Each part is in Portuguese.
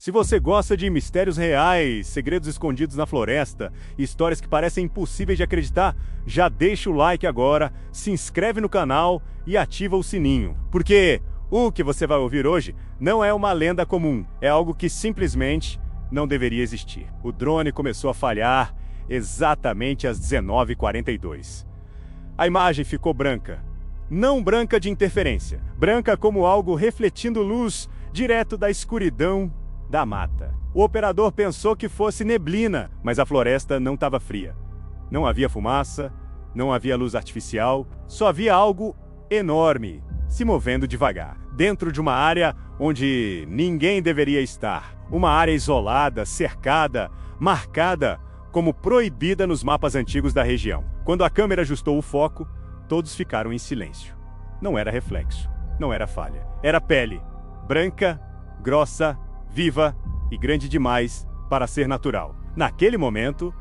Se você gosta de mistérios reais, segredos escondidos na floresta, histórias que parecem impossíveis de acreditar, já deixa o like agora, se inscreve no canal e ativa o sininho. Porque o que você vai ouvir hoje não é uma lenda comum, é algo que simplesmente não deveria existir. O drone começou a falhar exatamente às 19h42. A imagem ficou branca. Não branca de interferência, branca como algo refletindo luz direto da escuridão da mata. O operador pensou que fosse neblina, mas a floresta não estava fria. Não havia fumaça, não havia luz artificial, só havia algo enorme se movendo devagar, dentro de uma área onde ninguém deveria estar. Uma área isolada, cercada, marcada como proibida nos mapas antigos da região. Quando a câmera ajustou o foco, todos ficaram em silêncio. Não era reflexo, não era falha. Era pele, branca, grossa, viva e grande demais para ser natural. Naquele momento,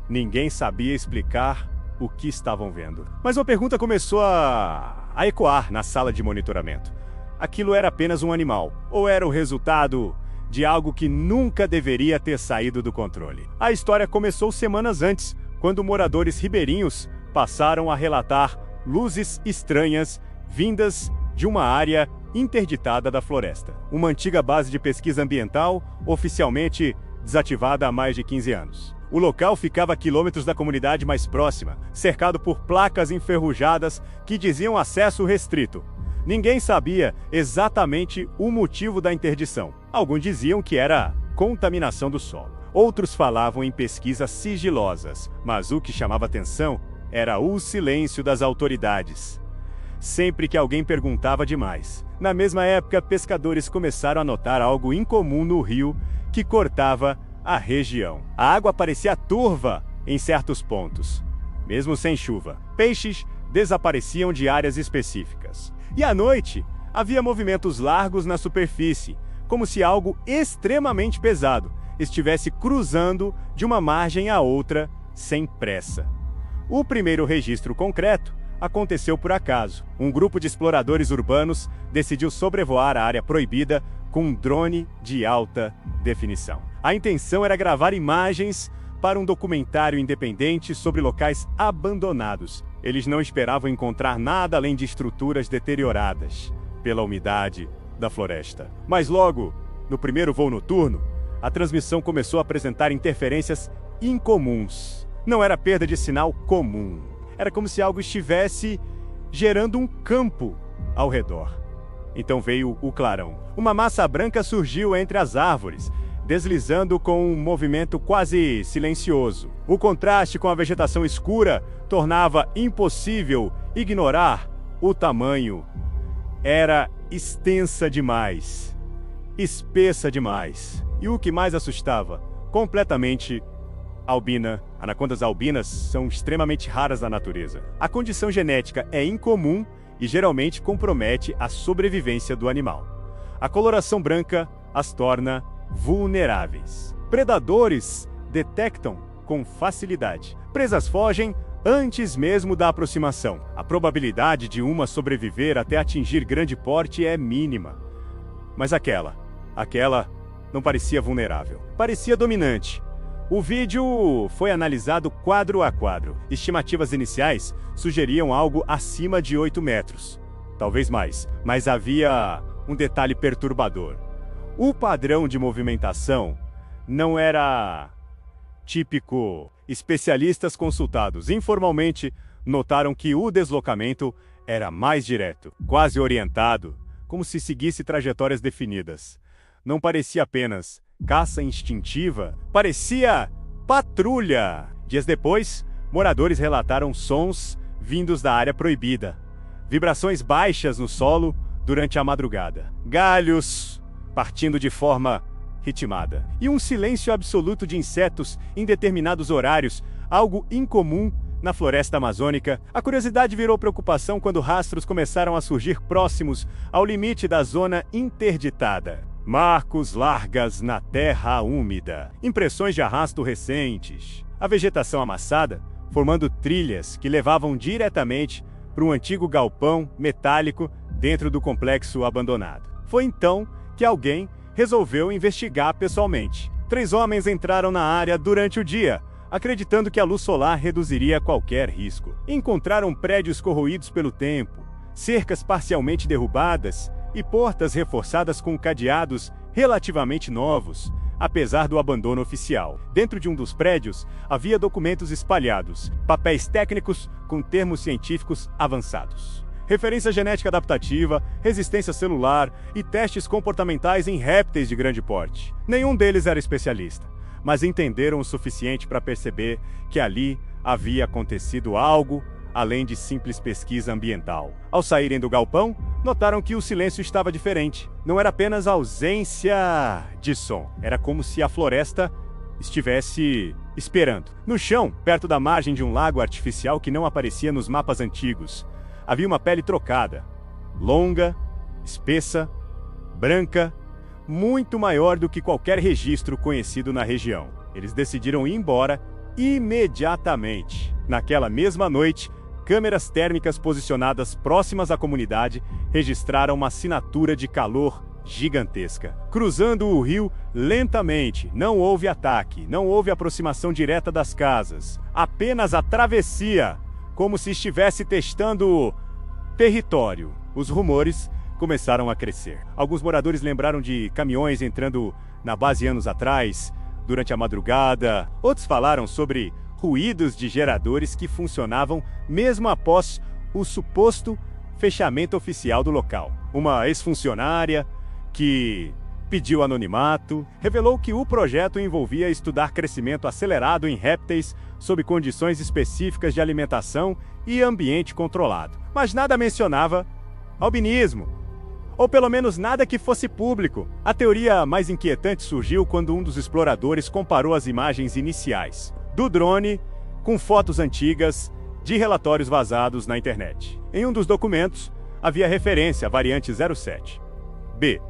ninguém sabia explicar o que estavam vendo. Mas uma pergunta começou a ecoar na sala de monitoramento. Aquilo era apenas um animal, ou era o resultado de algo que nunca deveria ter saído do controle? A história começou semanas antes, quando moradores ribeirinhos passaram a relatar luzes estranhas vindas de uma área interditada da floresta. Uma antiga base de pesquisa ambiental, oficialmente desativada há mais de 15 anos. O local ficava a quilômetros da comunidade mais próxima, cercado por placas enferrujadas que diziam acesso restrito. Ninguém sabia exatamente o motivo da interdição. Alguns diziam que era contaminação do solo. Outros falavam em pesquisas sigilosas, mas o que chamava atenção era o silêncio das autoridades. Sempre que alguém perguntava demais. Na mesma época, pescadores começaram a notar algo incomum no rio que cortava a região. A água parecia turva em certos pontos, mesmo sem chuva. Peixes desapareciam de áreas específicas. E à noite, havia movimentos largos na superfície, como se algo extremamente pesado estivesse cruzando de uma margem a outra sem pressa. O primeiro registro concreto aconteceu por acaso. Um grupo de exploradores urbanos decidiu sobrevoar a área proibida com um drone de alta definição. A intenção era gravar imagens para um documentário independente sobre locais abandonados. Eles não esperavam encontrar nada além de estruturas deterioradas pela umidade da floresta. Mas logo, no primeiro voo noturno, a transmissão começou a apresentar interferências incomuns. Não era perda de sinal comum. Era como se algo estivesse gerando um campo ao redor. Então veio o clarão. Uma massa branca surgiu entre as árvores, deslizando com um movimento quase silencioso. O contraste com a vegetação escura tornava impossível ignorar o tamanho. Era extensa demais, espessa demais. E o que mais assustava, completamente albina. Anacondas albinas são extremamente raras na natureza. A condição genética é incomum e geralmente compromete a sobrevivência do animal. A coloração branca as torna vulneráveis. Predadores detectam com facilidade. Presas fogem antes mesmo da aproximação. A probabilidade de uma sobreviver até atingir grande porte é mínima. Mas aquela não parecia vulnerável. Parecia dominante. O vídeo foi analisado quadro a quadro. Estimativas iniciais sugeriam algo acima de 8 metros. Talvez mais, mas havia um detalhe perturbador. O padrão de movimentação não era típico. Especialistas consultados informalmente notaram que o deslocamento era mais direto, quase orientado, como se seguisse trajetórias definidas. Não parecia apenas caça instintiva, parecia patrulha. Dias depois, moradores relataram sons vindos da área proibida. Vibrações baixas no solo durante a madrugada. Galhos partindo de forma ritmada. E um silêncio absoluto de insetos em determinados horários, algo incomum na floresta amazônica. A curiosidade virou preocupação quando rastros começaram a surgir próximos ao limite da zona interditada. Marcos largas na terra úmida. Impressões de arrasto recentes. A vegetação amassada, formando trilhas que levavam diretamente para um antigo galpão metálico dentro do complexo abandonado. Foi então que alguém resolveu investigar pessoalmente. 3 homens entraram na área durante o dia, acreditando que a luz solar reduziria qualquer risco. Encontraram prédios corroídos pelo tempo, cercas parcialmente derrubadas e portas reforçadas com cadeados relativamente novos, apesar do abandono oficial. Dentro de um dos prédios, havia documentos espalhados, papéis técnicos com termos científicos avançados, referência genética adaptativa, resistência celular e testes comportamentais em répteis de grande porte. Nenhum deles era especialista, mas entenderam o suficiente para perceber que ali havia acontecido algo além de simples pesquisa ambiental. Ao saírem do galpão, notaram que o silêncio estava diferente. Não era apenas ausência de som, era como se a floresta estivesse esperando. No chão, perto da margem de um lago artificial que não aparecia nos mapas antigos, havia uma pele trocada, longa, espessa, branca, muito maior do que qualquer registro conhecido na região. Eles decidiram ir embora imediatamente. Naquela mesma noite, câmeras térmicas posicionadas próximas à comunidade registraram uma assinatura de calor gigantesca. Cruzando o rio lentamente, não houve ataque, não houve aproximação direta das casas, apenas a travessia, como se estivesse testando território. Os rumores começaram a crescer. Alguns moradores lembraram de caminhões entrando na base anos atrás, durante a madrugada. Outros falaram sobre ruídos de geradores que funcionavam mesmo após o suposto fechamento oficial do local. Uma ex-funcionária que pediu anonimato revelou que o projeto envolvia estudar crescimento acelerado em répteis sob condições específicas de alimentação e ambiente controlado. Mas nada mencionava albinismo, ou pelo menos nada que fosse público. A teoria mais inquietante surgiu quando um dos exploradores comparou as imagens iniciais do drone com fotos antigas de relatórios vazados na internet. Em um dos documentos, havia referência à variante 07. B,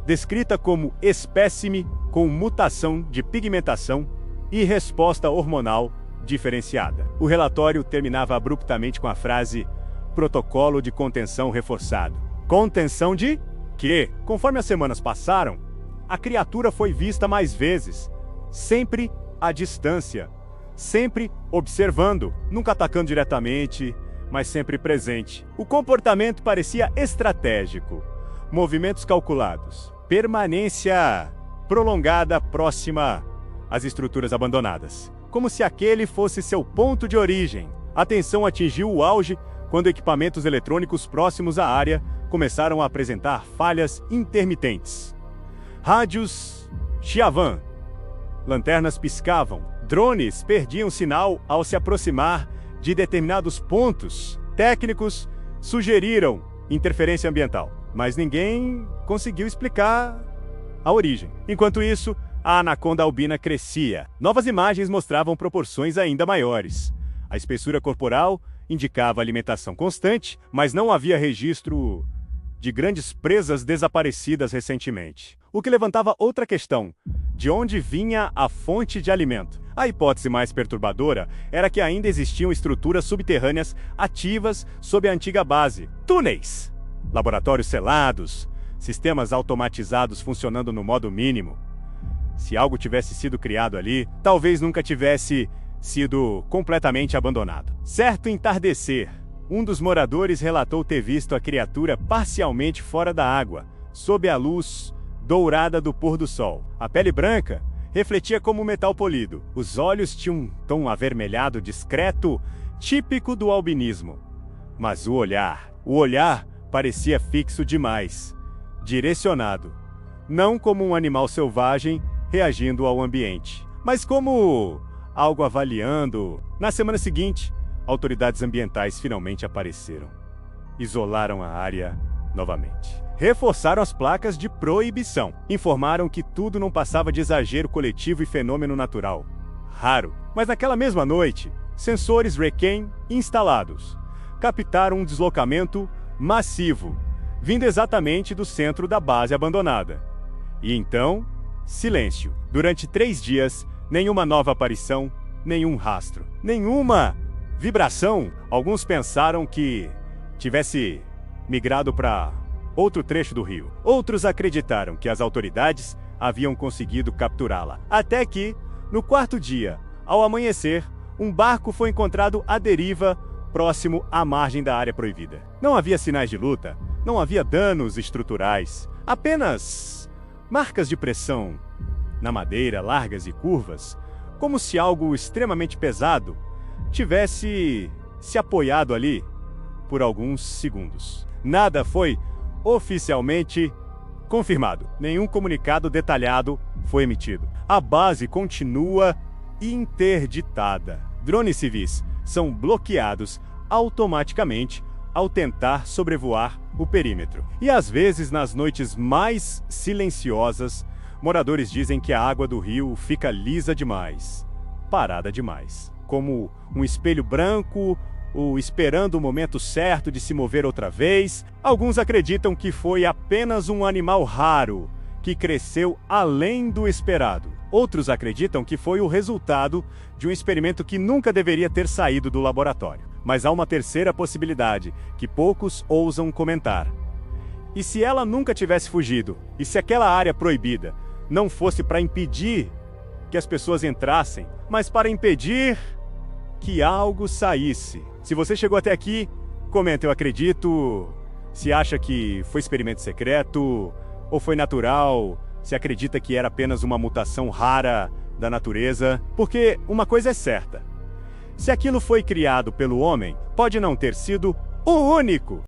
descrita como espécime com mutação de pigmentação e resposta hormonal diferenciada. O relatório terminava abruptamente com a frase protocolo de contenção reforçado. Contenção de quê? Conforme as semanas passaram, a criatura foi vista mais vezes, sempre à distância, sempre observando, nunca atacando diretamente, mas sempre presente. O comportamento parecia estratégico, movimentos calculados, permanência prolongada próxima às estruturas abandonadas, como se aquele fosse seu ponto de origem. A tensão atingiu o auge quando equipamentos eletrônicos próximos à área começaram a apresentar falhas intermitentes. Rádios chiavam, lanternas piscavam, drones perdiam sinal ao se aproximar de determinados pontos. Técnicos sugeriram interferência ambiental, mas ninguém conseguiu explicar a origem. Enquanto isso, a anaconda albina crescia. Novas imagens mostravam proporções ainda maiores. A espessura corporal indicava alimentação constante, mas não havia registro de grandes presas desaparecidas recentemente. O que levantava outra questão: de onde vinha a fonte de alimento? A hipótese mais perturbadora era que ainda existiam estruturas subterrâneas ativas sob a antiga base. Túneis, laboratórios selados, sistemas automatizados funcionando no modo mínimo. Se algo tivesse sido criado ali, talvez nunca tivesse sido completamente abandonado. Certo entardecer, um dos moradores relatou ter visto a criatura parcialmente fora da água, sob a luz dourada do pôr do sol. A pele branca refletia como metal polido. Os olhos tinham um tom avermelhado discreto, típico do albinismo. Mas o olhar parecia fixo demais, direcionado, não como um animal selvagem reagindo ao ambiente, mas como algo avaliando. Na semana seguinte, autoridades ambientais finalmente apareceram. Isolaram a área novamente. Reforçaram as placas de proibição. Informaram que tudo não passava de exagero coletivo e fenômeno natural. Raro. Mas naquela mesma noite, sensores RECAN instalados captaram um deslocamento massivo, vindo exatamente do centro da base abandonada. E então, silêncio. Durante 3 dias, nenhuma nova aparição, nenhum rastro, nenhuma vibração. Alguns pensaram que tivesse migrado para outro trecho do rio. Outros acreditaram que as autoridades haviam conseguido capturá-la. Até que, no quarto dia, ao amanhecer, um barco foi encontrado à deriva, próximo à margem da área proibida. Não havia sinais de luta, não havia danos estruturais, apenas marcas de pressão na madeira largas e curvas, como se algo extremamente pesado tivesse se apoiado ali por alguns segundos. Nada foi oficialmente confirmado. Nenhum comunicado detalhado foi emitido. A base continua interditada. Drones civis são bloqueados automaticamente ao tentar sobrevoar o perímetro. E às vezes, nas noites mais silenciosas, moradores dizem que a água do rio fica lisa demais, parada demais, como um espelho branco ou esperando o momento certo de se mover outra vez. Alguns acreditam que foi apenas um animal raro que cresceu além do esperado. Outros acreditam que foi o resultado de um experimento que nunca deveria ter saído do laboratório. Mas há uma terceira possibilidade que poucos ousam comentar. E se ela nunca tivesse fugido? E se aquela área proibida não fosse para impedir que as pessoas entrassem, mas para impedir que algo saísse? Se você chegou até aqui, comenta eu acredito. Se acha que foi experimento secreto ou foi natural, se acredita que era apenas uma mutação rara da natureza. Porque uma coisa é certa: se aquilo foi criado pelo homem, pode não ter sido o único